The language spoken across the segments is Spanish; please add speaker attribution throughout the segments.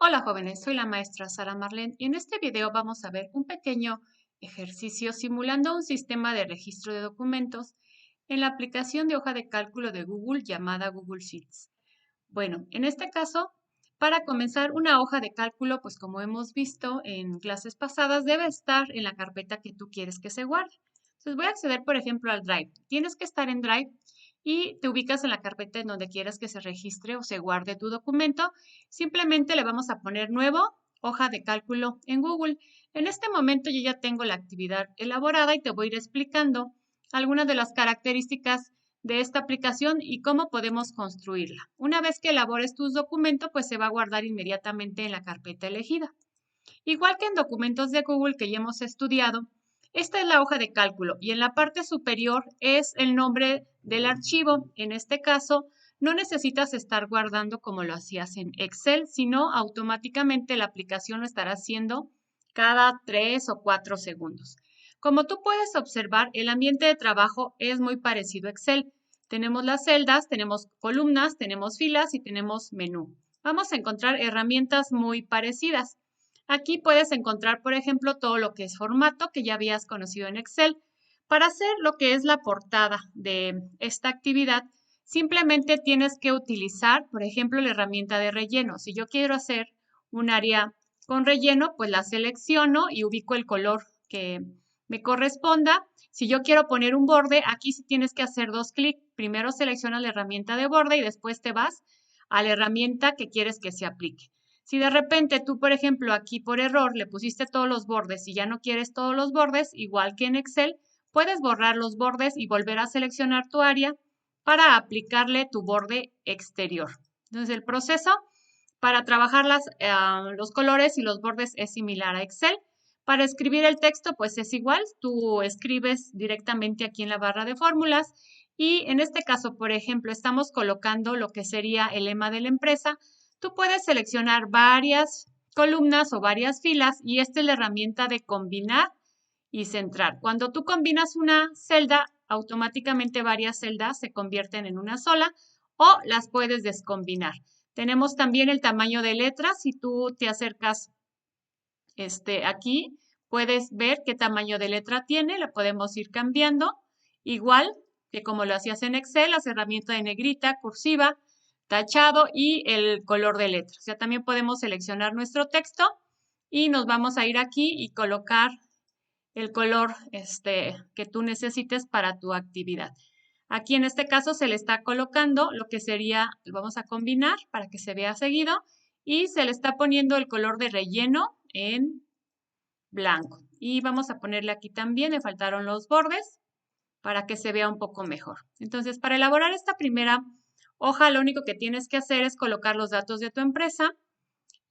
Speaker 1: Hola jóvenes, soy la maestra Sara Marlene y en este video vamos a ver un pequeño ejercicio simulando un sistema de registro de documentos en la aplicación de hoja de cálculo de Google llamada Google Sheets. Bueno, en este caso, para comenzar una hoja de cálculo, pues como hemos visto en clases pasadas, debe estar en la carpeta que tú quieres que se guarde. Entonces voy a acceder, por ejemplo, al Drive. Tienes que estar en Drive y te ubicas en la carpeta en donde quieras que se registre o se guarde tu documento. Simplemente le vamos a poner nuevo, hoja de cálculo en Google. En este momento yo ya tengo la actividad elaborada y te voy a ir explicando algunas de las características de esta aplicación y cómo podemos construirla. Una vez que elabores tus documentos, pues se va a guardar inmediatamente en la carpeta elegida. Igual que en documentos de Google que ya hemos estudiado, esta es la hoja de cálculo y en la parte superior es el nombre del archivo. En este caso, no necesitas estar guardando como lo hacías en Excel, sino automáticamente la aplicación lo estará haciendo cada 3 o 4 segundos. Como tú puedes observar, el ambiente de trabajo es muy parecido a Excel. Tenemos las celdas, tenemos columnas, tenemos filas y tenemos menú. Vamos a encontrar herramientas muy parecidas. Aquí puedes encontrar, por ejemplo, todo lo que es formato que ya habías conocido en Excel. Para hacer lo que es la portada de esta actividad, simplemente tienes que utilizar, por ejemplo, la herramienta de relleno. Si yo quiero hacer un área con relleno, pues la selecciono y ubico el color que me corresponda. Si yo quiero poner un borde, aquí sí tienes que hacer dos clics. Primero seleccionas la herramienta de borde y después te vas a la herramienta que quieres que se aplique. Si de repente tú, por ejemplo, aquí por error le pusiste todos los bordes y ya no quieres todos los bordes, igual que en Excel, puedes borrar los bordes y volver a seleccionar tu área para aplicarle tu borde exterior. Entonces, el proceso para trabajar los colores y los bordes es similar a Excel. Para escribir el texto, pues es igual. Tú escribes directamente aquí en la barra de fórmulas y en este caso, por ejemplo, estamos colocando lo que sería el lema de la empresa. Tú puedes seleccionar varias columnas o varias filas y esta es la herramienta de combinar y centrar. Cuando tú combinas una celda, automáticamente varias celdas se convierten en una sola o las puedes descombinar. Tenemos también el tamaño de letras. Si tú te acercas aquí, puedes ver qué tamaño de letra tiene. La podemos ir cambiando. Igual que como lo hacías en Excel, las herramientas de negrita, cursiva, tachado y el color de letra. O sea, también podemos seleccionar nuestro texto y nos vamos a ir aquí y colocar el color que tú necesites para tu actividad. Aquí en este caso se le está colocando lo que sería, lo vamos a combinar para que se vea seguido y se le está poniendo el color de relleno en blanco. Y vamos a ponerle aquí también, me faltaron los bordes para que se vea un poco mejor. Entonces, para elaborar esta primera hoja, lo único que tienes que hacer es colocar los datos de tu empresa,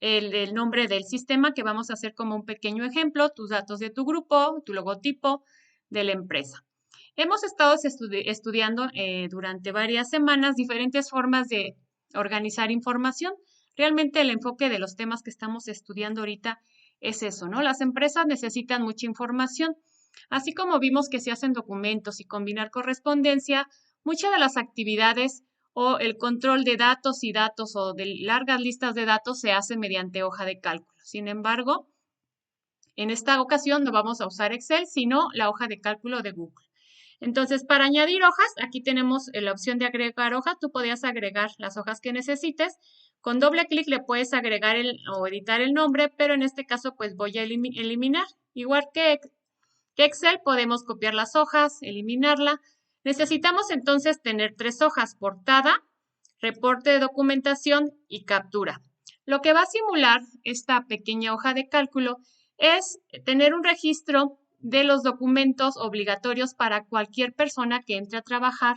Speaker 1: el nombre del sistema, que vamos a hacer como un pequeño ejemplo, tus datos de tu grupo, tu logotipo de la empresa. Hemos estado estudiando durante varias semanas diferentes formas de organizar información. Realmente el enfoque de los temas que estamos estudiando ahorita es eso, ¿no? Las empresas necesitan mucha información. Así como vimos que se hacen documentos y combinar correspondencia, muchas de las actividades o el control de datos y datos o de largas listas de datos se hace mediante hoja de cálculo. Sin embargo, en esta ocasión no vamos a usar Excel, sino la hoja de cálculo de Google. Entonces, para añadir hojas, aquí tenemos la opción de agregar hoja. Tú podías agregar las hojas que necesites. Con doble clic le puedes agregar o editar el nombre, pero en este caso, pues voy a eliminar. Igual que Excel, podemos copiar las hojas, eliminarla. Necesitamos entonces tener 3 hojas: portada, reporte de documentación y captura. Lo que va a simular esta pequeña hoja de cálculo es tener un registro de los documentos obligatorios para cualquier persona que entre a trabajar,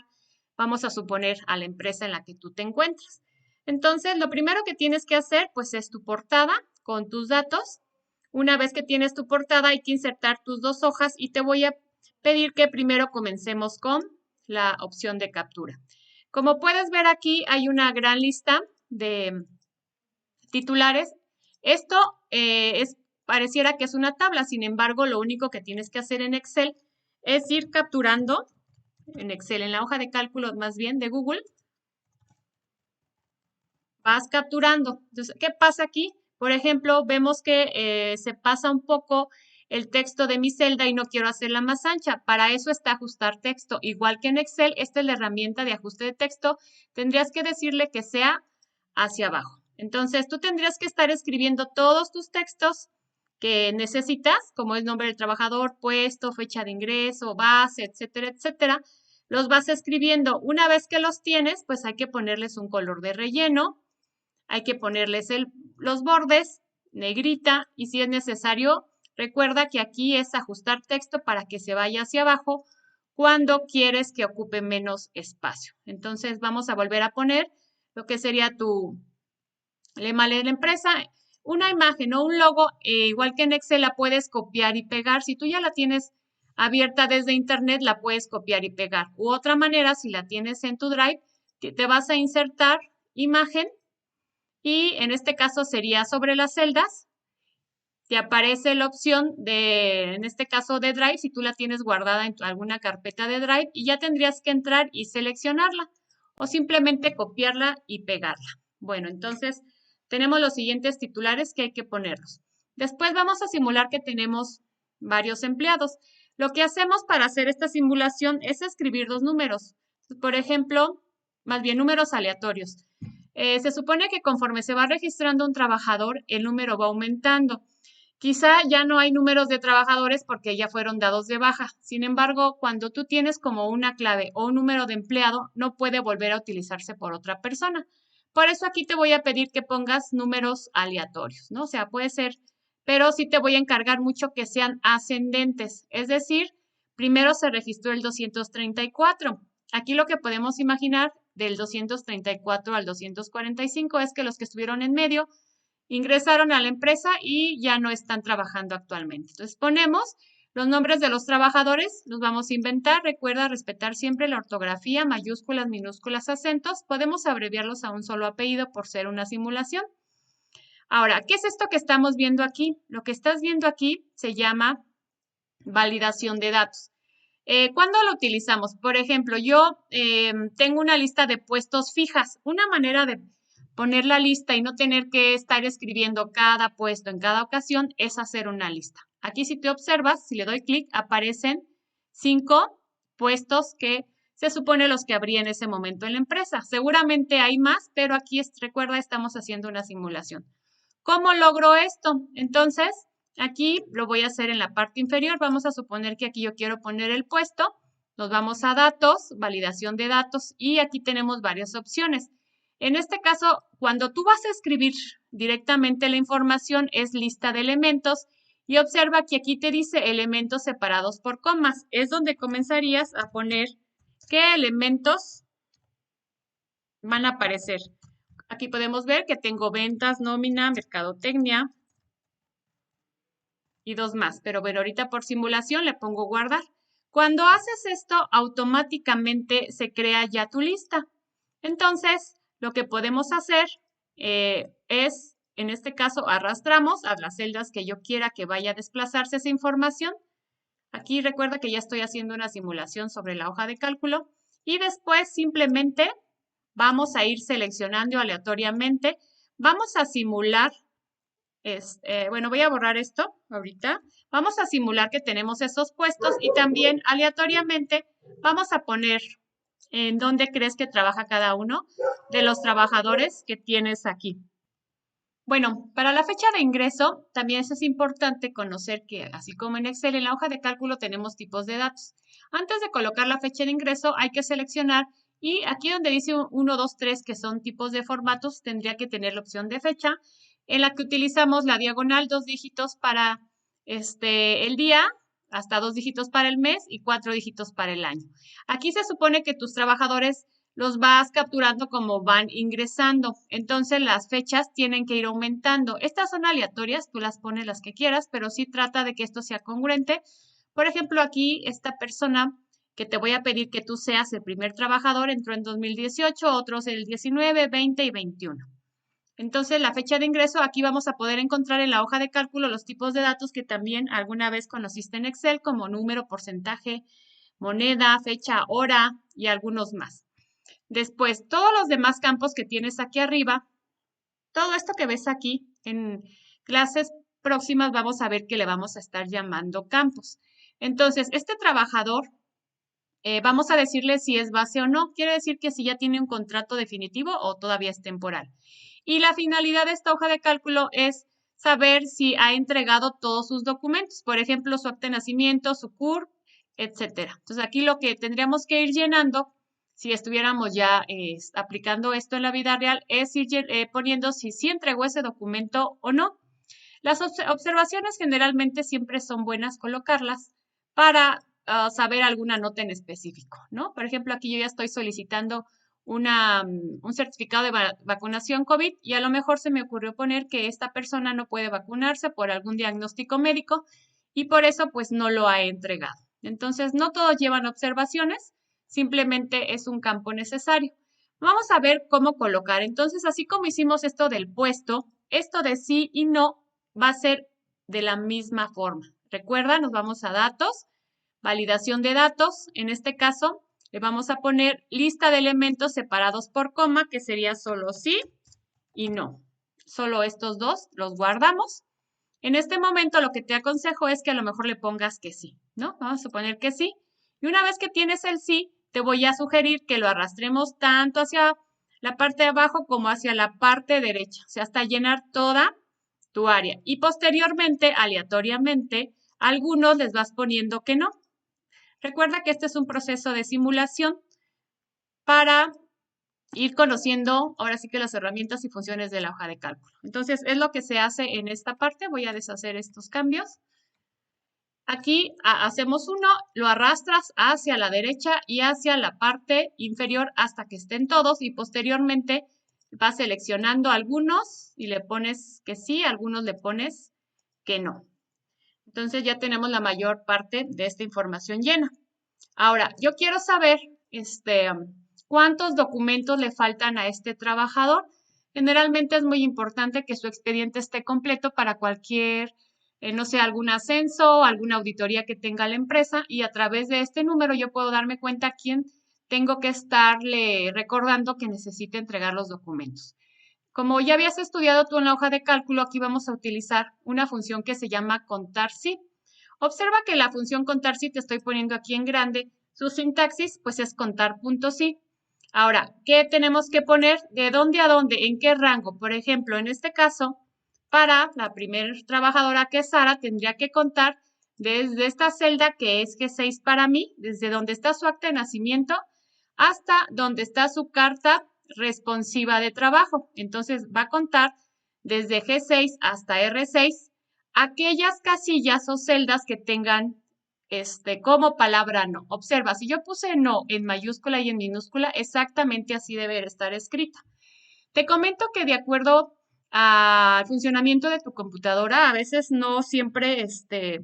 Speaker 1: vamos a suponer a la empresa en la que tú te encuentras. Entonces, lo primero que tienes que hacer, pues, es tu portada con tus datos. Una vez que tienes tu portada, hay que insertar tus 2 hojas y te voy a pedir que primero comencemos con la opción de captura. Como puedes ver aquí, hay una gran lista de titulares. Esto pareciera que es una tabla, sin embargo, lo único que tienes que hacer en Excel es ir capturando, en Excel, en la hoja de cálculo más bien de Google, vas capturando. Entonces, ¿qué pasa aquí? Por ejemplo, vemos que se pasa un poco el texto de mi celda y no quiero hacerla más ancha. Para eso está ajustar texto. Igual que en Excel, esta es la herramienta de ajuste de texto. Tendrías que decirle que sea hacia abajo. Entonces, tú tendrías que estar escribiendo todos tus textos que necesitas, como es nombre del trabajador, puesto, fecha de ingreso, base, etcétera, etcétera. Los vas escribiendo. Una vez que los tienes, pues hay que ponerles un color de relleno, hay que ponerles los bordes, negrita, y si es necesario, recuerda que aquí es ajustar texto para que se vaya hacia abajo cuando quieres que ocupe menos espacio. Entonces vamos a volver a poner lo que sería tu lema de la empresa, una imagen o un logo, igual que en Excel, la puedes copiar y pegar. Si tú ya la tienes abierta desde Internet, la puedes copiar y pegar. U otra manera, si la tienes en tu Drive, te vas a insertar imagen y en este caso sería sobre las celdas. Te aparece la opción de, en este caso de Drive, si tú la tienes guardada en alguna carpeta de Drive y ya tendrías que entrar y seleccionarla o simplemente copiarla y pegarla. Bueno, entonces tenemos los siguientes titulares que hay que ponerlos. Después vamos a simular que tenemos varios empleados. Lo que hacemos para hacer esta simulación es escribir dos números. Por ejemplo, más bien números aleatorios. Se supone que conforme se va registrando un trabajador, el número va aumentando. Quizá ya no hay números de trabajadores porque ya fueron dados de baja. Sin embargo, cuando tú tienes como una clave o un número de empleado, no puede volver a utilizarse por otra persona. Por eso aquí te voy a pedir que pongas números aleatorios, ¿no? O sea, puede ser, pero sí te voy a encargar mucho que sean ascendentes. Es decir, primero se registró el 234. Aquí lo que podemos imaginar del 234 al 245 es que los que estuvieron en medio ingresaron a la empresa y ya no están trabajando actualmente. Entonces ponemos los nombres de los trabajadores, los vamos a inventar. Recuerda respetar siempre la ortografía, mayúsculas, minúsculas, acentos. Podemos abreviarlos a un solo apellido por ser una simulación. Ahora, ¿qué es esto que estamos viendo aquí? Lo que estás viendo aquí se llama validación de datos. ¿Cuándo lo utilizamos? Por ejemplo, yo tengo una lista de puestos fijas. Una manera de poner la lista y no tener que estar escribiendo cada puesto en cada ocasión es hacer una lista. Aquí si te observas, si le doy clic, aparecen 5 puestos que se supone los que habría en ese momento en la empresa. Seguramente hay más, pero aquí, recuerda, estamos haciendo una simulación. ¿Cómo logro esto? Entonces, aquí lo voy a hacer en la parte inferior. Vamos a suponer que aquí yo quiero poner el puesto. Nos vamos a datos, validación de datos y aquí tenemos varias opciones. En este caso, cuando tú vas a escribir directamente la información es lista de elementos y observa que aquí te dice elementos separados por comas. Es donde comenzarías a poner qué elementos van a aparecer. Aquí podemos ver que tengo ventas, nómina, mercadotecnia y dos más. Pero bueno, ahorita por simulación le pongo guardar. Cuando haces esto, automáticamente se crea ya tu lista. Entonces, lo que podemos hacer es, en este caso, arrastramos a las celdas que yo quiera que vaya a desplazarse esa información. Aquí recuerda que ya estoy haciendo una simulación sobre la hoja de cálculo y después simplemente vamos a ir seleccionando aleatoriamente. Vamos a simular, bueno, voy a borrar esto ahorita. Vamos a simular que tenemos esos puestos y también aleatoriamente vamos a poner en dónde crees que trabaja cada uno de los trabajadores que tienes aquí. Bueno, para la fecha de ingreso también es importante conocer que, así como en Excel, en la hoja de cálculo tenemos tipos de datos. Antes de colocar la fecha de ingreso hay que seleccionar y aquí donde dice 1, 2, 3 que son tipos de formatos, tendría que tener la opción de fecha en la que utilizamos la diagonal 2 dígitos para el día, hasta 2 dígitos para el mes y 4 dígitos para el año. Aquí se supone que tus trabajadores los vas capturando como van ingresando. Entonces las fechas tienen que ir aumentando. Estas son aleatorias, tú las pones las que quieras, pero sí trata de que esto sea congruente. Por ejemplo, aquí esta persona que te voy a pedir que tú seas el primer trabajador entró en 2018, otros el 19, 20 y 21. Entonces, la fecha de ingreso, aquí vamos a poder encontrar en la hoja de cálculo los tipos de datos que también alguna vez conociste en Excel, como número, porcentaje, moneda, fecha, hora y algunos más. Después, todos los demás campos que tienes aquí arriba Todo esto que ves aquí en clases próximas vamos a ver que le vamos a estar llamando campos. Entonces, este trabajador, vamos a decirle si es base o no. Quiere decir que si ya tiene un contrato definitivo o todavía es temporal. Y la finalidad de esta hoja de cálculo es saber si ha entregado todos sus documentos, por ejemplo, su acta de nacimiento, su CURP, etcétera. Entonces, aquí lo que tendríamos que ir llenando, si estuviéramos ya aplicando esto en la vida real, es ir poniendo si sí entregó ese documento o no. Las observaciones generalmente siempre son buenas colocarlas para saber alguna nota en específico, ¿no? Por ejemplo, aquí yo ya estoy solicitando un certificado de vacunación COVID y a lo mejor se me ocurrió poner que esta persona no puede vacunarse por algún diagnóstico médico y por eso pues no lo ha entregado. Entonces, no todos llevan observaciones, simplemente es un campo necesario. Vamos a ver cómo colocar. Entonces, así como hicimos esto del puesto, esto de sí y no va a ser de la misma forma. Recuerda, nos vamos a datos, validación de datos. En este caso, le vamos a poner lista de elementos separados por coma, que sería solo sí y no. Solo estos dos los guardamos. En este momento lo que te aconsejo es que a lo mejor le pongas que sí, ¿no? Vamos a suponer que sí. Y una vez que tienes el sí, te voy a sugerir que lo arrastremos tanto hacia la parte de abajo como hacia la parte derecha, o sea, hasta llenar toda tu área. Y posteriormente, aleatoriamente, a algunos les vas poniendo que no. Recuerda que este es un proceso de simulación para ir conociendo ahora sí que las herramientas y funciones de la hoja de cálculo. Entonces, es lo que se hace en esta parte. Voy a deshacer estos cambios. Aquí hacemos uno, lo arrastras hacia la derecha y hacia la parte inferior hasta que estén todos y posteriormente vas seleccionando algunos y le pones que sí, algunos le pones que no. Entonces ya tenemos la mayor parte de esta información llena. Ahora, yo quiero saber cuántos documentos le faltan a este trabajador. Generalmente es muy importante que su expediente esté completo para cualquier, no sé, algún ascenso, alguna auditoría que tenga la empresa y a través de este número yo puedo darme cuenta a quién tengo que estarle recordando que necesite entregar los documentos. Como ya habías estudiado tú en la hoja de cálculo, aquí vamos a utilizar una función que se llama contar sí. Observa que la función contar sí te estoy poniendo aquí en grande. Su sintaxis, pues es contar punto sí. Ahora, ¿qué tenemos que poner? ¿De dónde a dónde? ¿En qué rango? Por ejemplo, en este caso, para la primera trabajadora que es Sara, tendría que contar desde esta celda que es G6 para mí, desde donde está su acta de nacimiento, hasta donde está su carta responsiva de trabajo. Entonces, va a contar desde G6 hasta R6 aquellas casillas o celdas que tengan como palabra no. Observa, si yo puse no en mayúscula y en minúscula, exactamente así debe estar escrita. Te comento que de acuerdo al funcionamiento de tu computadora, a veces no siempre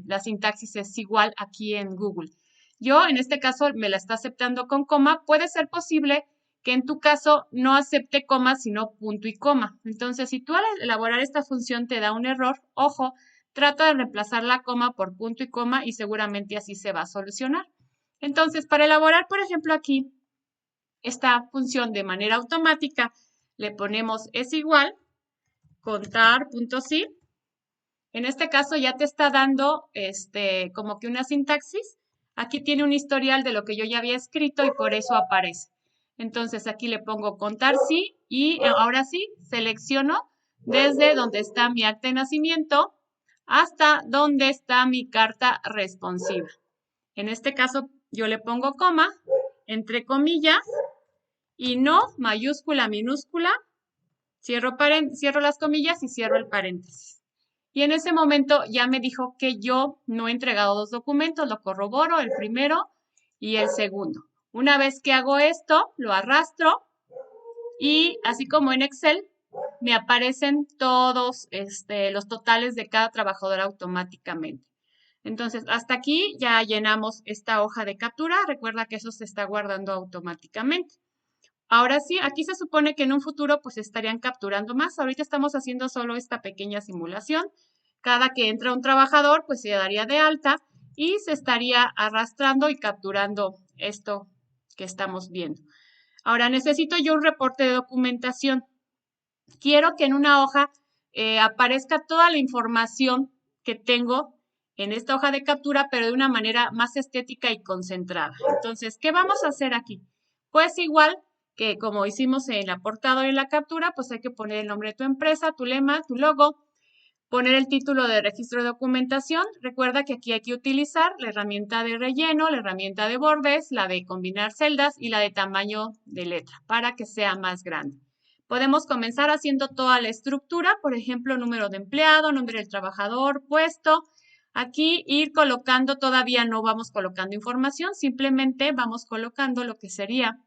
Speaker 1: la sintaxis es igual aquí en Google. Yo, en este caso, me la está aceptando con coma. Puede ser posible que en tu caso no acepte coma, sino punto y coma. Entonces, si tú al elaborar esta función te da un error, ojo, trata de reemplazar la coma por punto y coma y seguramente así se va a solucionar. Entonces, para elaborar, por ejemplo, aquí esta función de manera automática, le ponemos es igual, contar.sí. En este caso ya te está dando como que una sintaxis. Aquí tiene un historial de lo que yo ya había escrito y por eso aparece. Entonces aquí le pongo contar sí y ahora sí selecciono desde donde está mi acta de nacimiento hasta donde está mi carta responsiva. En este caso yo le pongo coma, entre comillas, y no, mayúscula, minúscula, cierro las comillas y cierro el paréntesis. Y en ese momento ya me dijo que yo no he entregado dos documentos, lo corroboro, el primero y el segundo. Una vez que hago esto, lo arrastro y así como en Excel, me aparecen todos los totales de cada trabajador automáticamente. Entonces, hasta aquí ya llenamos esta hoja de captura. Recuerda que eso se está guardando automáticamente. Ahora sí, aquí se supone que en un futuro pues estarían capturando más. Ahorita estamos haciendo solo esta pequeña simulación. Cada que entra un trabajador pues se daría de alta y se estaría arrastrando y capturando esto que estamos viendo. Ahora necesito yo un reporte de documentación. quiero que en una hoja aparezca toda la información que tengo en esta hoja de captura, pero de una manera más estética y concentrada. Entonces, ¿qué vamos a hacer aquí? Pues igual que como hicimos en la portada y en la captura, pues hay que poner el nombre de tu empresa, tu lema, tu logo, poner el título de registro de documentación. Recuerda que aquí hay que utilizar la herramienta de relleno, la herramienta de bordes, la de combinar celdas y la de tamaño de letra para que sea más grande. Podemos comenzar haciendo toda la estructura, por ejemplo, número de empleado, nombre del trabajador, puesto. Aquí ir colocando, todavía no vamos colocando información, simplemente vamos colocando lo que sería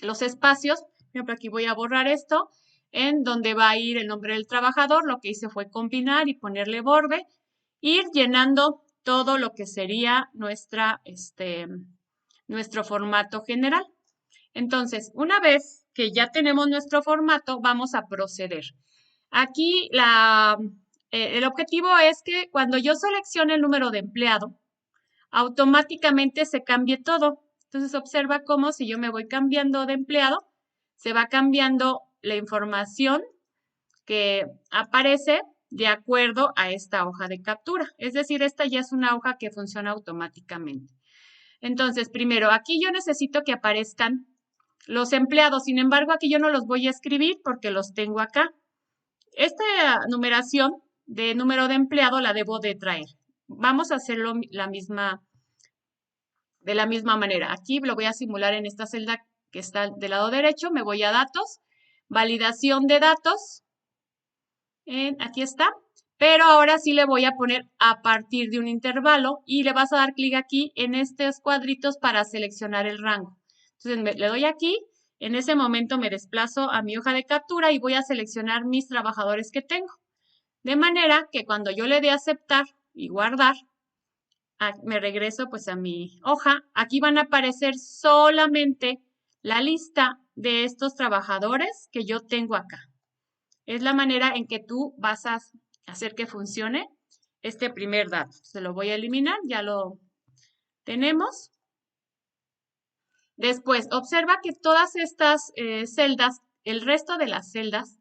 Speaker 1: los espacios. Por ejemplo, aquí voy a borrar esto, en donde va a ir el nombre del trabajador. Lo que hice fue combinar y ponerle borde, ir llenando todo lo que sería nuestro formato general. Entonces, una vez que ya tenemos nuestro formato, vamos a proceder. Aquí el objetivo es que cuando yo seleccione el número de empleado, automáticamente se cambie todo. Entonces, observa cómo si yo me voy cambiando de empleado, se va cambiando la información que aparece de acuerdo a esta hoja de captura. Es decir, esta ya es una hoja que funciona automáticamente. Entonces, primero, aquí yo necesito que aparezcan los empleados. Sin embargo, aquí yo no los voy a escribir porque los tengo acá. Esta numeración de número de empleado la debo de traer. Vamos a hacerlo de la misma manera. Aquí lo voy a simular en esta celda que está del lado derecho. Me voy a datos, validación de datos. Aquí está. Pero ahora sí le voy a poner a partir de un intervalo y le vas a dar clic aquí en estos cuadritos para seleccionar el rango. Entonces le doy aquí. En ese momento me desplazo a mi hoja de captura y voy a seleccionar mis trabajadores que tengo. De manera que cuando yo le dé aceptar y guardar, me regreso pues a mi hoja. Aquí van a aparecer solamente la lista de estos trabajadores que yo tengo acá. Es la manera en que tú vas a hacer que funcione este primer dato. Se lo voy a eliminar, ya lo tenemos. Después, observa que todas estas celdas, el resto de las celdas,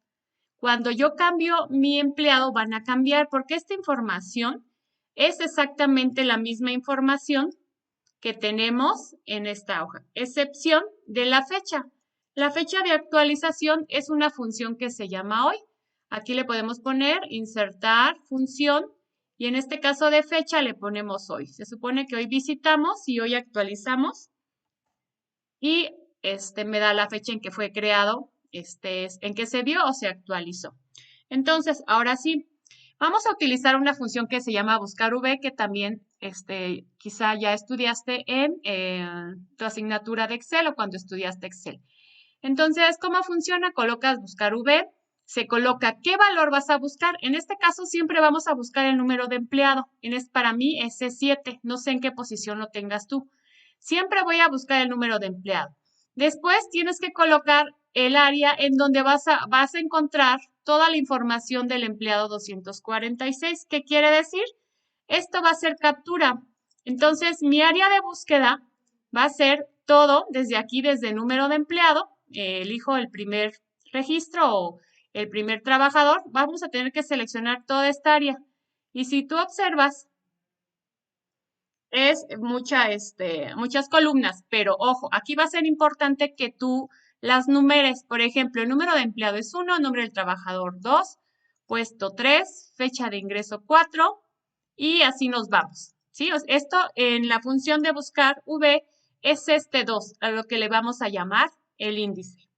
Speaker 1: cuando yo cambio mi empleado van a cambiar porque esta información es exactamente la misma información que tenemos en esta hoja, excepción de la fecha. La fecha de actualización es una función que se llama hoy. Aquí le podemos poner insertar función y en este caso de fecha le ponemos hoy. Se supone que hoy visitamos y hoy actualizamos y me da la fecha en que fue creado, en que se vio o se actualizó. Entonces, ahora sí, vamos a utilizar una función que se llama buscar V, que también quizá ya estudiaste en tu asignatura de Excel o cuando estudiaste Excel. Entonces, ¿cómo funciona? Colocas buscar V, se coloca qué valor vas a buscar. En este caso, siempre vamos a buscar el número de empleado. Para mí es C7, no sé en qué posición lo tengas tú. Siempre voy a buscar el número de empleado. Después tienes que colocar el área en donde vas a encontrar toda la información del empleado 246. ¿Qué quiere decir? Esto va a ser captura. Entonces, mi área de búsqueda va a ser todo desde aquí, desde número de empleado. Elijo el primer registro o el primer trabajador. Vamos a tener que seleccionar toda esta área. Y si tú observas, es muchas columnas, pero ojo, aquí va a ser importante que tú las numeres. Por ejemplo, el número de empleado es 1, nombre del trabajador 2, puesto 3, fecha de ingreso 4 y así nos vamos. ¿Sí? Esto en la función de buscar V es este 2, a lo que le vamos a llamar el índice.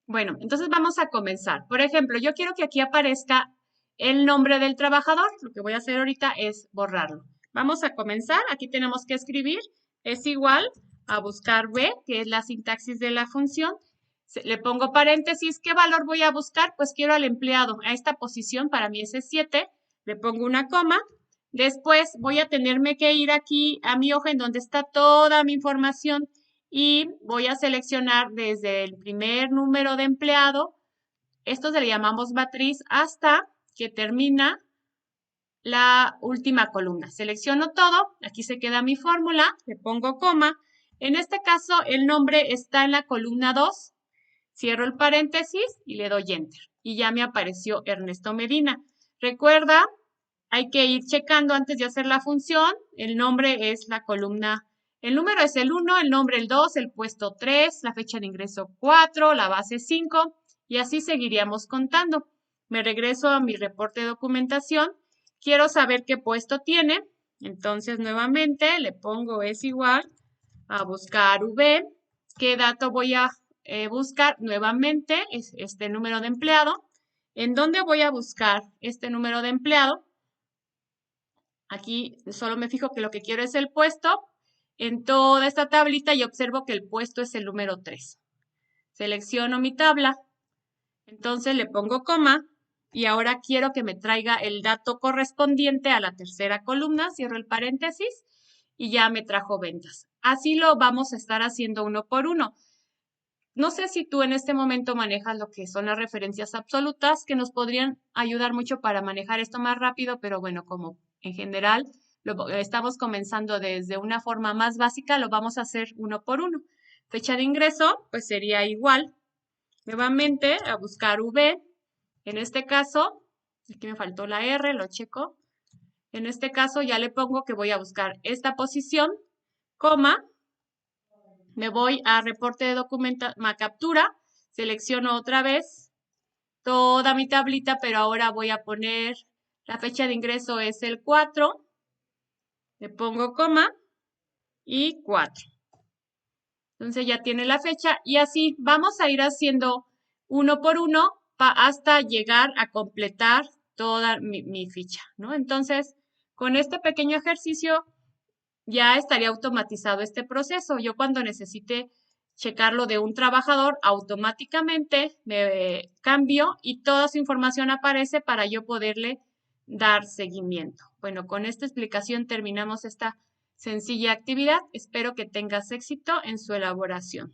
Speaker 1: Bueno, entonces vamos a comenzar. Por ejemplo, yo quiero que aquí aparezca el nombre del trabajador. Lo que voy a hacer ahorita es borrarlo. Vamos a comenzar. Aquí tenemos que escribir. Es igual a buscar V, que es la sintaxis de la función. Le pongo paréntesis. ¿Qué valor voy a buscar? Pues quiero al empleado. A esta posición, para mí es 7. Le pongo una coma. Después voy a tenerme que ir aquí a mi hoja en donde está toda mi información y voy a seleccionar desde el primer número de empleado, esto se le llamamos matriz, hasta que termina la última columna. Selecciono todo, aquí se queda mi fórmula, le pongo coma. En este caso, el nombre está en la columna 2. cierro el paréntesis y le doy Enter. Y ya me apareció Ernesto Medina. Recuerda, hay que ir checando antes de hacer la función. El nombre es la columna, el número es el 1, el nombre el 2, el puesto 3, la fecha de ingreso 4, la base 5 y así seguiríamos contando. Me regreso a mi reporte de documentación. Quiero saber qué puesto tiene. Entonces, nuevamente le pongo es igual a buscar V. ¿Qué dato voy a buscar? Nuevamente es este número de empleado. ¿En dónde voy a buscar este número de empleado? Aquí solo me fijo que lo que quiero es el puesto. En toda esta tablita y observo que el puesto es el número 3. Selecciono mi tabla. Entonces le pongo coma. Y ahora quiero que me traiga el dato correspondiente a la tercera columna. Cierro el paréntesis y ya me trajo ventas. Así lo vamos a estar haciendo uno por uno. No sé si tú en este momento manejas lo que son las referencias absolutas, que nos podrían ayudar mucho para manejar esto más rápido, pero bueno, como en general estamos comenzando desde una forma más básica, lo vamos a hacer uno por uno. Fecha de ingreso, pues sería igual. Nuevamente, a buscar V. En este caso, aquí me faltó la R, lo checo. En este caso ya le pongo que voy a buscar esta posición, coma. Me voy a reporte de captura, selecciono otra vez toda mi tablita, pero ahora voy a poner la fecha de ingreso es el 4, le pongo coma y 4. Entonces ya tiene la fecha y así vamos a ir haciendo uno por uno hasta llegar a completar toda mi ficha, ¿no? Entonces, con este pequeño ejercicio ya estaría automatizado este proceso. Yo cuando necesite checarlo de un trabajador, automáticamente me cambio y toda su información aparece para yo poderle dar seguimiento. Bueno, con esta explicación terminamos esta sencilla actividad. Espero que tengas éxito en su elaboración.